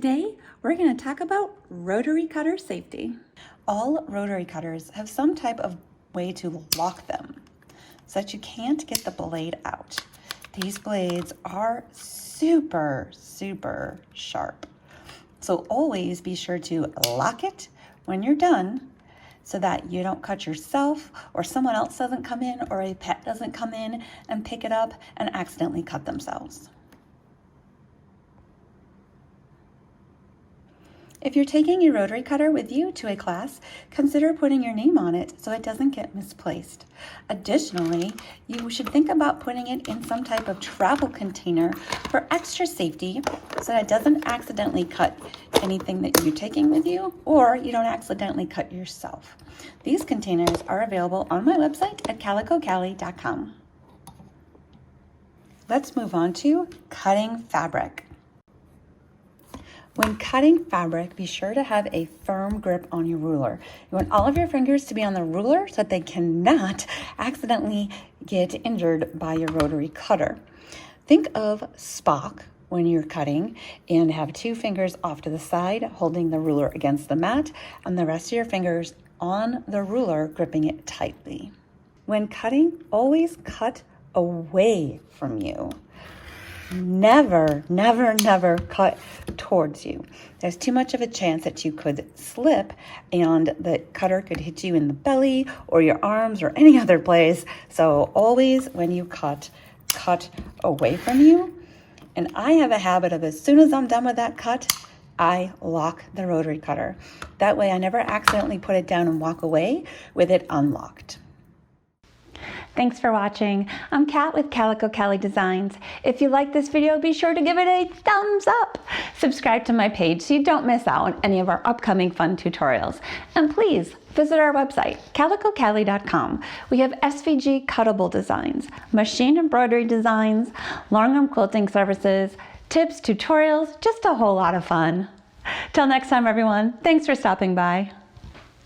Today, we're going to talk about rotary cutter safety. All rotary cutters have some type of way to lock them so that you can't get the blade out. These blades are super sharp. So always be sure to lock it when you're done so that you don't cut yourself or someone else doesn't come in or a pet doesn't come in and pick it up and accidentally cut themselves. If you're taking your rotary cutter with you to a class, consider putting your name on it so it doesn't get misplaced. Additionally, you should think about putting it in some type of travel container for extra safety so that it doesn't accidentally cut anything that you're taking with you or you don't accidentally cut yourself. These containers are available on my website at calicocali.com. Let's move on to cutting fabric. When cutting fabric, be sure to have a firm grip on your ruler. You want all of your fingers to be on the ruler so that they cannot accidentally get injured by your rotary cutter. Think of Spock when you're cutting and have 2 fingers off to the side holding the ruler against the mat and the rest of your fingers on the ruler gripping it tightly. When cutting, always cut away from you. Never cut towards you. There's too much of a chance that you could slip and the cutter could hit you in the belly or your arms or any other place. So always when you cut away from you. And I have a habit of as soon as I'm done with that cut, I lock the rotary cutter. That way I never accidentally put it down and walk away with it unlocked. Thanks for watching. I'm Kat with Calico Cali Designs. If you like this video, be sure to give it a thumbs up. Subscribe to my page so you don't miss out on any of our upcoming fun tutorials. And please visit our website, calicocali.com. We have SVG cuttable designs, machine embroidery designs, long arm quilting services, tips, tutorials, just a whole lot of fun. Till next time, everyone, thanks for stopping by.